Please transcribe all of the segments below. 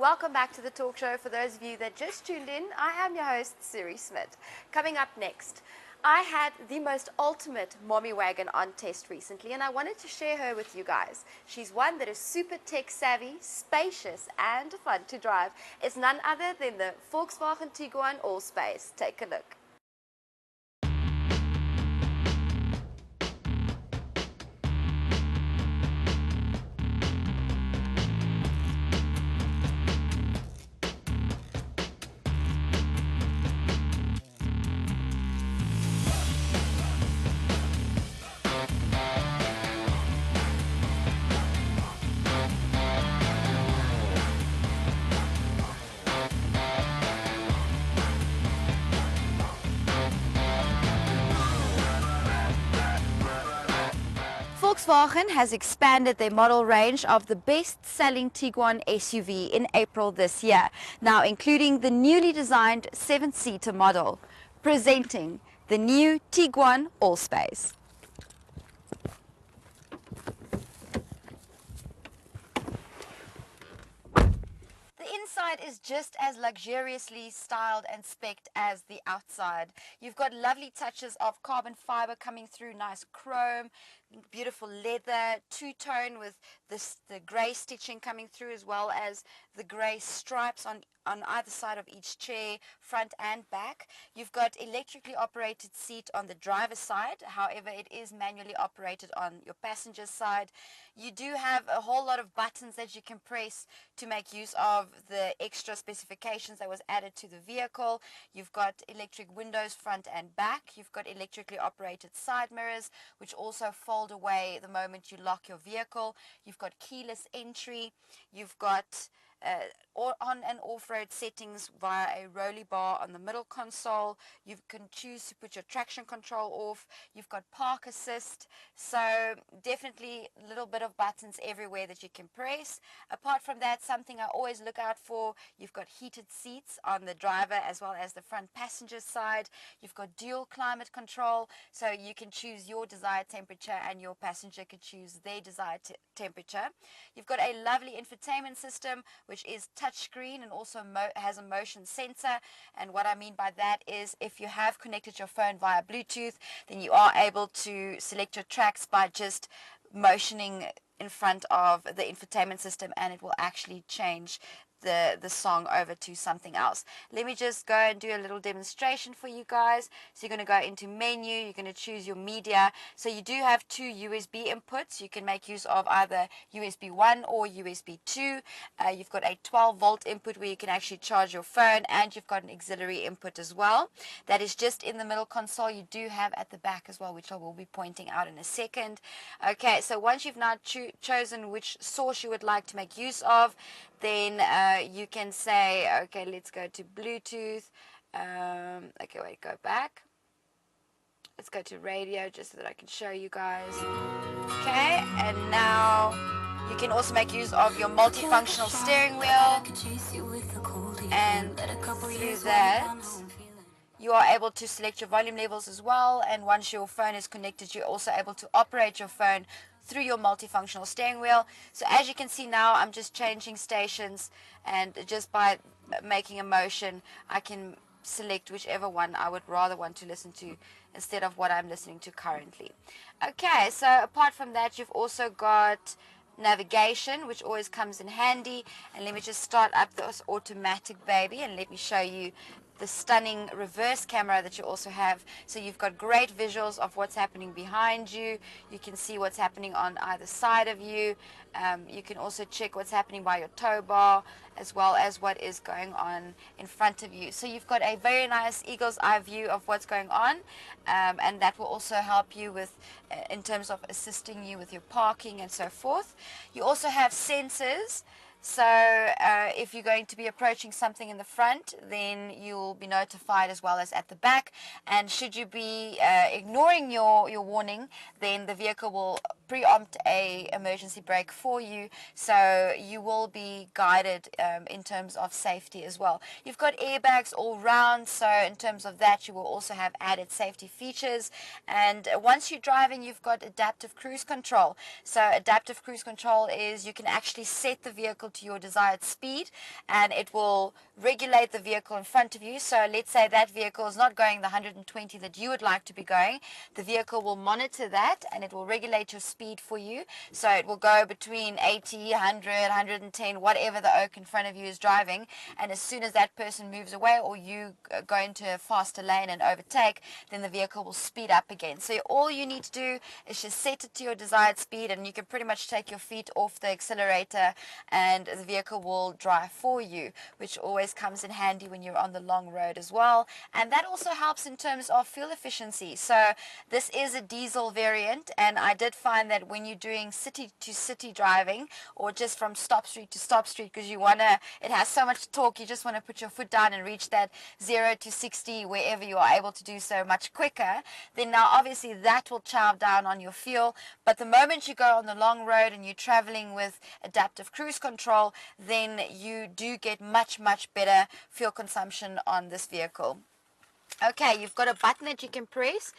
Welcome back to the talk show. For those of you that just tuned in, I am your host, Siri Smith. Coming up next, I had the most ultimate mommy wagon on test recently, and I wanted to share her with you guys. She's one that is super tech savvy, spacious, and fun to drive. It's none other than the Volkswagen Tiguan Allspace. Take a look. Volkswagen has expanded their model range of the best-selling Tiguan SUV in April this year, now including the newly designed 7-seater model, presenting the new Tiguan Allspace. The inside is just as luxuriously styled and spec'd as the outside. You've got lovely touches of carbon fiber coming through, nice chrome, beautiful leather, two-tone with the grey stitching coming through, as well as the grey stripes on either side of each chair, front and back. You've got electrically operated seat on the driver's side, however it is manually operated on your passenger side. You do have a whole lot of buttons that you can press to make use of the extra specifications that was added to the vehicle. You've got electric windows front and back. You've got electrically operated side mirrors, which also fold away the moment you lock your vehicle. You've got keyless entry. You've got on and off-road settings via a rolly bar on the middle console. You can choose to put your traction control off. You've got park assist, so definitely a little bit of buttons everywhere that you can press. Apart from that, something I always look out for, you've got heated seats on the driver as well as the front passenger side. You've got dual climate control, so you can choose your desired temperature and your passenger can choose their desired temperature. You've got a lovely infotainment system, which is touchscreen and also has a motion sensor. And what I mean by that is if you have connected your phone via Bluetooth, then you are able to select your tracks by just motioning in front of the infotainment system, and it will actually change the song over to something else. Let me just go and do a little demonstration for you guys. So you're going to go into menu, you're going to choose your media. So you do have two USB inputs. You can make use of either USB 1 or USB 2. You've got a 12-volt input where you can actually charge your phone, and you've got an auxiliary input as well. That is just in the middle console. You do have at the back as well, which I will be pointing out in a second. Okay, so once you've now chosen which source you would like to make use of, then you can say, okay, let's go to Bluetooth. Okay, wait, go back. Let's go to radio just so that I can show you guys. Okay, and now you can also make use of your multifunctional steering wheel, and through that you are able to select your volume levels as well. And once your phone is connected, you're also able to operate your phone through your multifunctional steering wheel. So as you can see now, I'm just changing stations, and just by making a motion I can select whichever one I would rather want to listen to instead of what I'm listening to currently. Okay, so apart from that, you've also got navigation, which always comes in handy. And let me just start up this automatic baby and let me show you the stunning reverse camera that you also have. So you've got great visuals of what's happening behind you. You can see what's happening on either side of you. You can also check what's happening by your tow bar, as well as what is going on in front of you. So you've got a very nice eagle's eye view of what's going on, and that will also help you with in terms of assisting you with your parking and so forth. You also have sensors. So if you're going to be approaching something in the front, then you'll be notified as well as at the back. And should you be ignoring your warning, then the vehicle will preempt a emergency brake for you. So you will be guided in terms of safety as well. You've got airbags all round, so in terms of that, you will also have added safety features. And once you're driving, you've got adaptive cruise control. So adaptive cruise control is you can actually set the vehicle to your desired speed, and it will regulate the vehicle in front of you. So let's say that vehicle is not going the 120 that you would like to be going. The vehicle will monitor that, and it will regulate your speed for you. So it will go between 80, 100, 110, whatever the oak in front of you is driving. And as soon as that person moves away, or you go into a faster lane and overtake, then the vehicle will speed up again. So all you need to do is just set it to your desired speed, and you can pretty much take your feet off the accelerator and the vehicle will drive for you, which always comes in handy when you're on the long road as well. And that also helps in terms of fuel efficiency. So this is a diesel variant, and I did find that when you're doing city to city driving, or just from stop street to stop street, because it has so much torque, you just want to put your foot down and reach that 0 to 60 wherever you are able to do so much quicker, then now obviously that will chow down on your fuel. But the moment you go on the long road and you're traveling with adaptive cruise control, then you do get much better fuel consumption on this vehicle. Okay, you've got a button that you can press,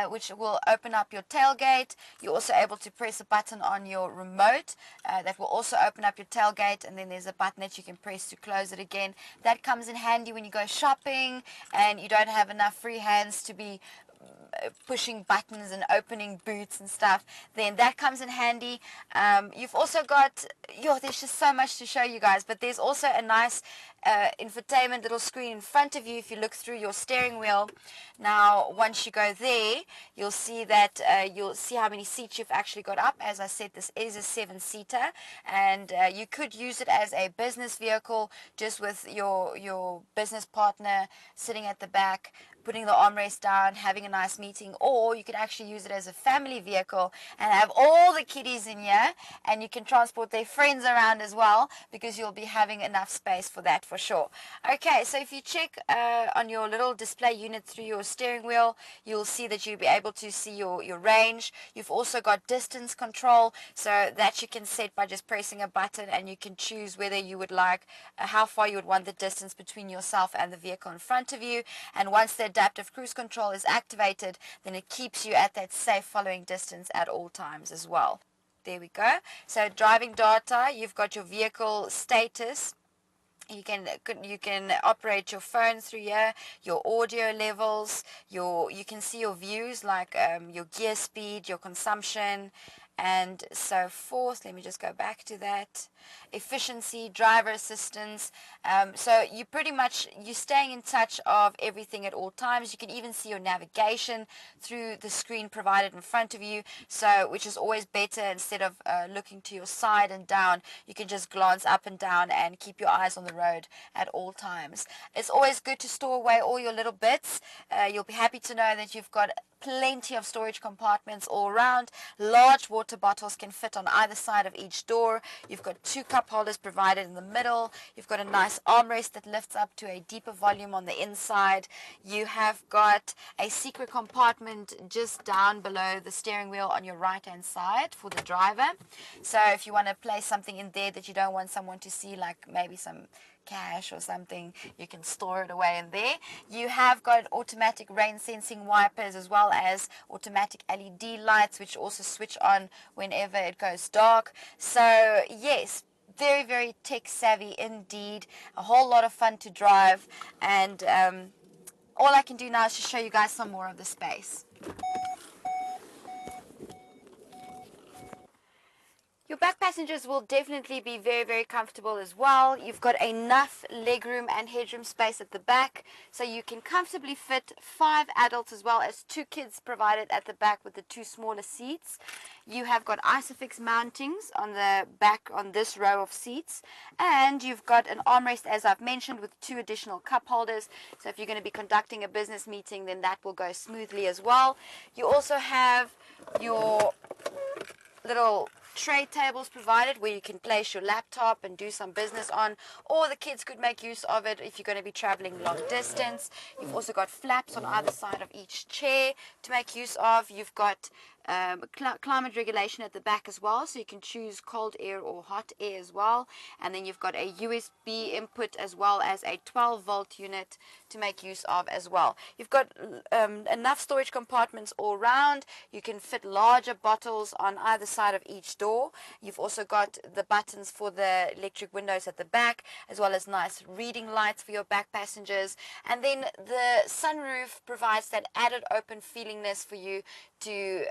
which will open up your tailgate. You're also able to press a button on your remote that will also open up your tailgate, and then there's a button that you can press to close it again. That comes in handy when you go shopping and you don't have enough free hands to be pushing buttons and opening boots and stuff. Then that comes in handy. You've also got, there's just so much to show you guys, but there's also a nice infotainment little screen in front of you if you look through your steering wheel. Now once you go there, you'll see that you'll see how many seats you've actually got up. As I said, this is a 7-seater, and you could use it as a business vehicle, just with your business partner sitting at the back, putting the armrest down, having a nice meeting. Or you could actually use it as a family vehicle and have all the kiddies in here, and you can transport their friends around as well, because you'll be having enough space for that for sure. Okay, so if you check on your little display unit through your steering wheel, you'll see that you'll be able to see your range. You've also got distance control, so that you can set by just pressing a button, and you can choose whether you would like how far you would want the distance between yourself and the vehicle in front of you. And once the adaptive cruise control is activated, then it keeps you at that safe following distance at all times as well. There we go. So driving data, you've got your vehicle status. You can operate your phone through here, your audio levels, you can see your views, like your gear speed, your consumption, and so forth. Let me just go back to that. Efficiency, driver assistance. So you're staying in touch of everything at all times. You can even see your navigation through the screen provided in front of you, so which is always better. Instead of looking to your side and down, you can just glance up and down and keep your eyes on the road at all times. It's always good to store away all your little bits. You'll be happy to know that you've got plenty of storage compartments all around. Large water bottles can fit on either side of each door. You've got 2 cup holders provided in the middle. You've got a nice armrest that lifts up to a deeper volume on the inside. You have got a secret compartment just down below the steering wheel on your right hand side for the driver. So if you want to place something in there that you don't want someone to see, like maybe some cash or something, you can store it away in there. You have got automatic rain sensing wipers, as well as automatic LED lights, which also switch on whenever it goes dark. So yes, very tech savvy indeed. A whole lot of fun to drive, and all I can do now is to show you guys some more of the space. Your back passengers will definitely be very comfortable as well. You've got enough legroom and headroom space at the back, so you can comfortably fit 5 adults as well as 2 kids provided at the back with the 2 smaller seats. You have got Isofix mountings on the back on this row of seats, and you've got an armrest, as I've mentioned, with 2 additional cup holders. So if you're going to be conducting a business meeting, then that will go smoothly as well. You also have your little tray tables provided where you can place your laptop and do some business on, or the kids could make use of it if you're going to be traveling long distance. You've also got flaps on either side of each chair to make use of. You've got climate regulation at the back as well, so you can choose cold air or hot air as well. And then you've got a USB input as well as a 12-volt unit to make use of as well. You've got enough storage compartments all round. You can fit larger bottles on either side of each door. You've also got the buttons for the electric windows at the back, as well as nice reading lights for your back passengers. And then the sunroof provides that added open feelingness for you to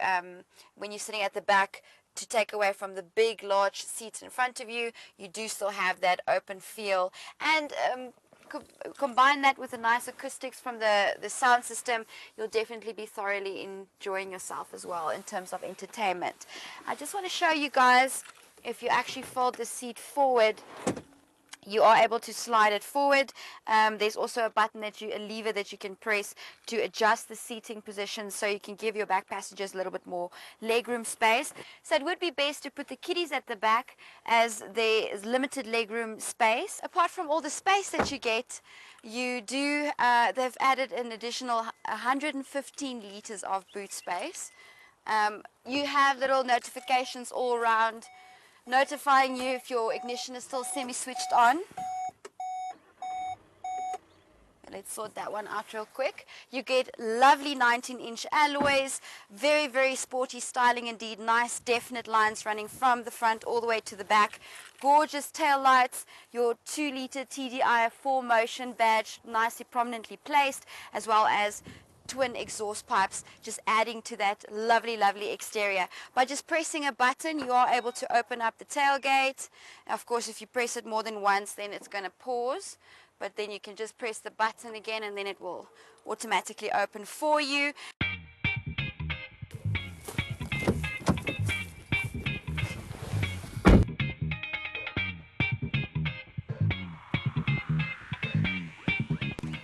when you're sitting at the back, to take away from the big large seats in front of you. You do still have that open feel, and combine that with the nice acoustics from the sound system. You'll definitely be thoroughly enjoying yourself as well in terms of entertainment. I just want to show you guys, if you actually fold the seat forward, you are able to slide it forward. There's also a lever that you can press to adjust the seating position, so you can give your back passengers a little bit more legroom space. So it would be best to put the kiddies at the back, as there is limited legroom space. Apart from all the space that you get, they've added an additional 115 liters of boot space. You have little notifications all around, notifying you if your ignition is still semi-switched on. Let's sort that one out real quick. You get lovely 19-inch alloys, very, very sporty styling indeed. Nice definite lines running from the front all the way to the back. Gorgeous tail lights, your 2-liter TDI 4Motion badge nicely prominently placed, as well as twin exhaust pipes, just adding to that lovely, lovely exterior. By just pressing a button, you are able to open up the tailgate. Of course, if you press it more than once, then it's going to pause, but then you can just press the button again and then it will automatically open for you.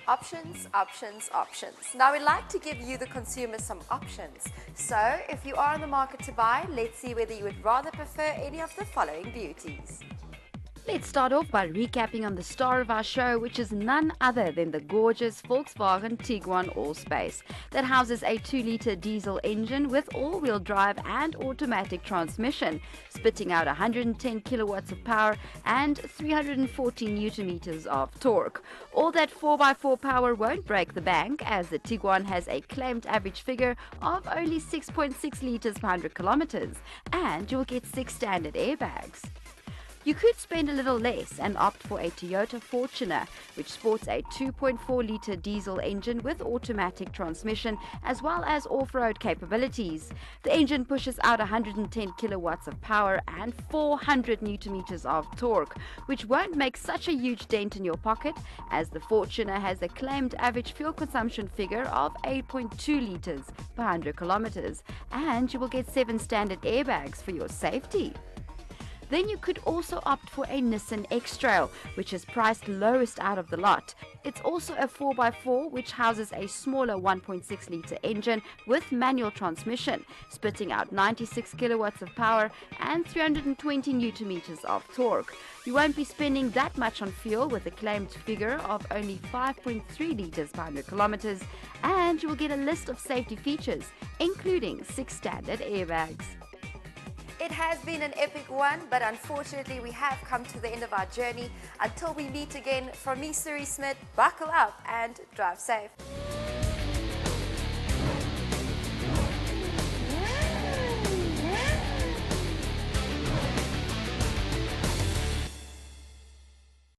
Options, options, options. Now we'd like to give you, the consumer, some options. So if you are in the market to buy, let's see whether you would rather prefer any of the following beauties. Let's start off by recapping on the star of our show, which is none other than the gorgeous Volkswagen Tiguan All-Space that houses a 2-liter diesel engine with all-wheel drive and automatic transmission, spitting out 110 kilowatts of power and 314 newton meters of torque. All that 4x4 power won't break the bank, as the Tiguan has a claimed average figure of only 6.6 liters per 100 kilometers, and you'll get 6 standard airbags. You could spend a little less and opt for a Toyota Fortuner, which sports a 2.4-liter diesel engine with automatic transmission, as well as off-road capabilities. The engine pushes out 110 kilowatts of power and 400 newton meters of torque, which won't make such a huge dent in your pocket, as the Fortuner has a claimed average fuel consumption figure of 8.2 liters per 100 kilometers, and you will get 7 standard airbags for your safety. Then you could also opt for a Nissan X-Trail, which is priced lowest out of the lot. It's also a 4x4, which houses a smaller 1.6-liter engine with manual transmission, spitting out 96 kilowatts of power and 320 newton meters of torque. You won't be spending that much on fuel, with a claimed figure of only 5.3 liters per 100 kilometers, and you will get a list of safety features, including 6 standard airbags. It has been an epic one, but unfortunately we have come to the end of our journey. Until we meet again, from me, Suri Smith, buckle up and drive safe.